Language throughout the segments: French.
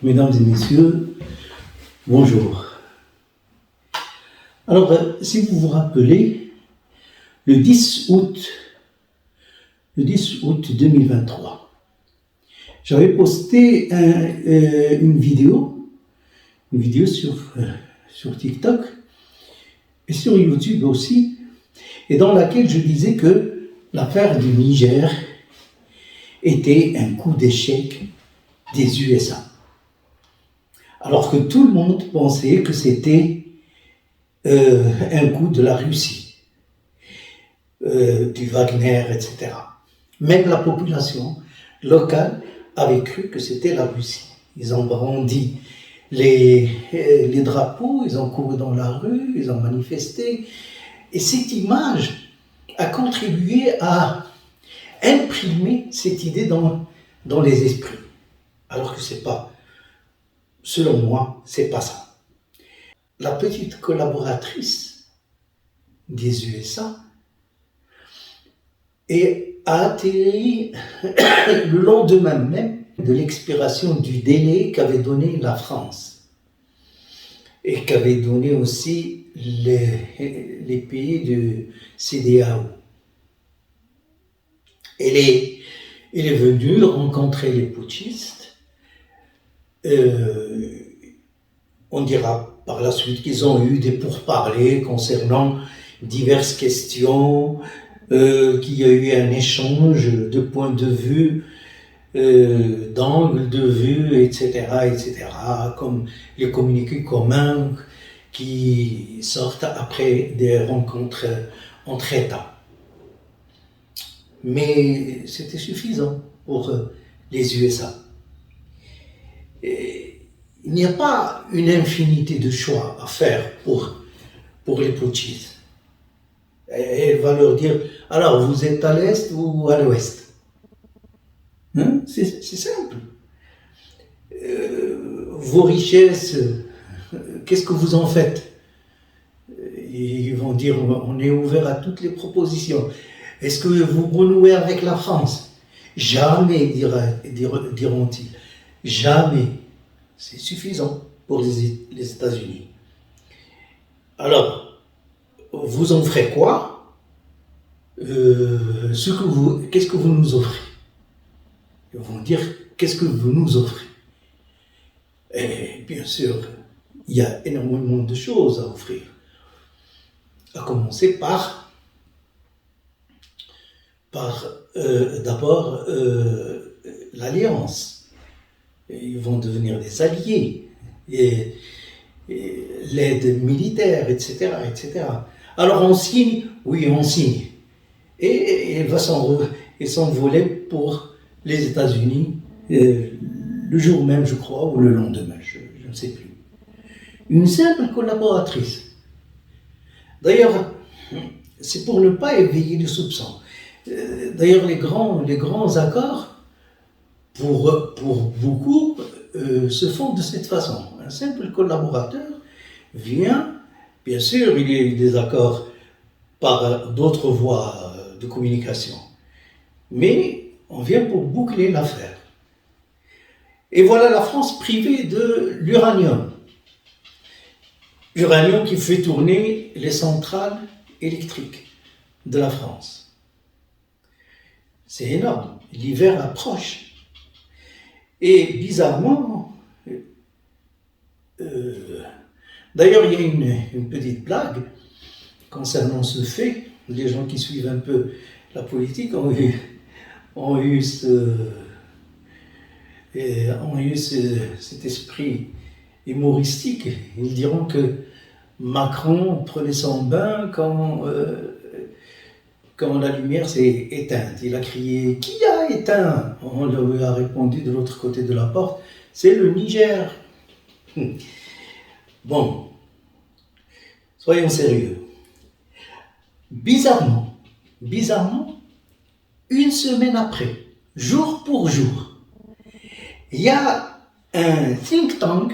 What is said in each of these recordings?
Mesdames et messieurs, bonjour. Alors, si vous vous rappelez, le 10 août 2023, j'avais posté une vidéo sur TikTok et sur YouTube aussi, et dans laquelle je disais que l'affaire du Niger était un coup d'échec des USA. Alors que tout le monde pensait que c'était un coup de la Russie, du Wagner, etc. Même la population locale avait cru que c'était la Russie. Ils ont brandi les drapeaux, ils ont couru dans la rue, ils ont manifesté. Et cette image a contribué à imprimer cette idée dans les esprits. Alors que c'est pas, selon moi, c'est pas ça. La petite collaboratrice des USA a atterri le lendemain même de l'expiration du délai qu'avait donné la France et qu'avaient donné aussi les pays de CEDEAO. Elle est venue rencontrer les putschistes. On dira par la suite qu'ils ont eu des pourparlers concernant diverses questions, qu'il y a eu un échange de points de vue, d'angles de vue, etc., comme les communiqués communs qui sortent après des rencontres entre États. Mais c'était suffisant pour les USA. Et il n'y a pas une infinité de choix à faire pour les putschistes. Elle va leur dire, alors vous êtes à l'est ou à l'ouest? Hein? C'est simple. Vos richesses, qu'est-ce que vous en faites? Ils vont dire, on est ouvert à toutes les propositions. Est-ce que vous renouez avec la France? Jamais, diront-ils. Jamais. C'est suffisant pour les États-Unis. Alors, vous en ferez quoi? Qu'est-ce que vous nous offrez? Ils vont dire, qu'est-ce que vous nous offrez? Et bien sûr, il y a énormément de choses à offrir. À commencer par d'abord l'alliance. Ils vont devenir des alliés, et l'aide militaire, etc., etc. Alors on signe, oui, on signe. Et il va s'envoler pour les États-Unis le jour même, je crois, ou le lendemain, je ne sais plus. Une simple collaboratrice. D'ailleurs, c'est pour ne pas éveiller les soupçons. D'ailleurs, les grands accords, pour beaucoup, se font de cette façon. Un simple collaborateur vient, bien sûr, il y a eu des accords par d'autres voies de communication, mais on vient pour boucler l'affaire. Et voilà la France privée de l'uranium. L'uranium qui fait tourner les centrales électriques de la France. C'est énorme. L'hiver approche. Et bizarrement, d'ailleurs, il y a une petite blague concernant ce fait. Les gens qui suivent un peu la politique ont eu cet esprit humoristique. Ils diront que Macron prenait son bain quand la lumière s'est éteinte. Il a crié « Qui a éteint ?» On lui a répondu de l'autre côté de la porte « C'est le Niger. » Bon, soyons sérieux. Bizarrement, une semaine après, jour pour jour, il y a un think tank,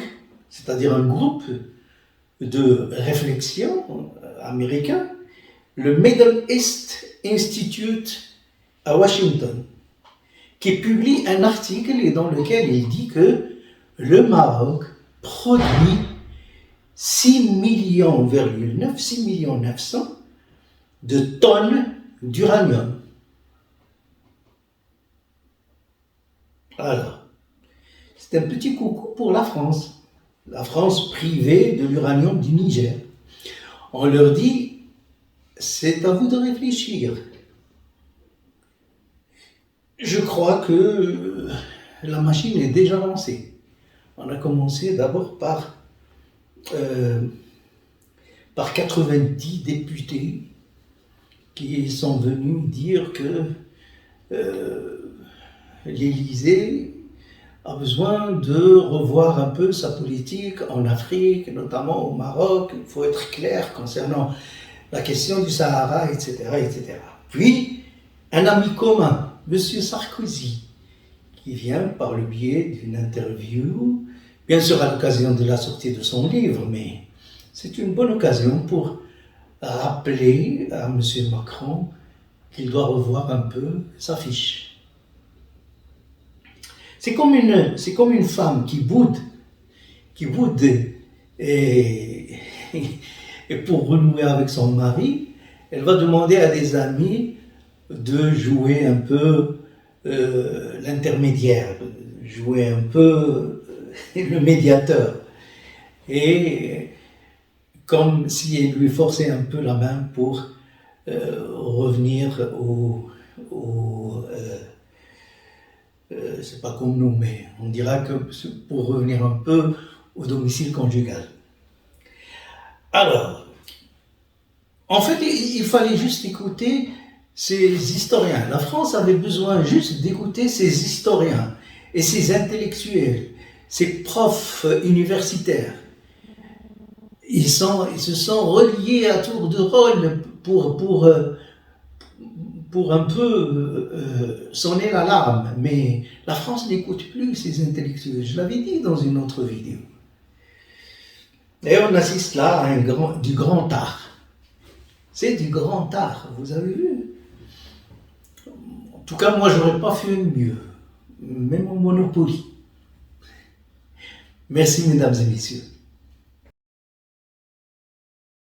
c'est-à-dire un groupe de réflexion américain, le Middle East Institute à Washington, qui publie un article dans lequel il dit que le Maroc produit 6 millions, 6 millions 900 de tonnes d'uranium. Alors, c'est un petit coucou pour la France. La France privée de l'uranium du Niger. On leur dit, c'est à vous de réfléchir. Je crois que la machine est déjà lancée. On a commencé d'abord par 90 députés qui sont venus dire que l'Élysée a besoin de revoir un peu sa politique en Afrique, notamment au Maroc. Il faut être clair concernant la question du Sahara, etc., etc. Puis, un ami commun, M. Sarkozy, qui vient par le biais d'une interview, bien sûr à l'occasion de la sortie de son livre, mais c'est une bonne occasion pour rappeler à M. Macron qu'il doit revoir un peu sa fiche. C'est comme une femme qui boude et pour renouer avec son mari, elle va demander à des amis de jouer un peu l'intermédiaire, jouer un peu le médiateur. Et comme si elle lui forçait un peu la main pour revenir c'est pas comme nous, mais on dira que pour revenir un peu au domicile conjugal. Alors, en fait, il fallait juste écouter ces historiens. La France avait besoin juste d'écouter ces historiens et ces intellectuels, ces profs universitaires. Ils se sont reliés à tour de rôle pour un peu sonner l'alarme. Mais la France n'écoute plus ces intellectuels. Je l'avais dit dans une autre vidéo. Et on assiste là à du grand art. C'est du grand art, vous avez vu. En tout cas, moi, j'aurais pas fait mieux. Même au Monopoly. Merci, mesdames et messieurs.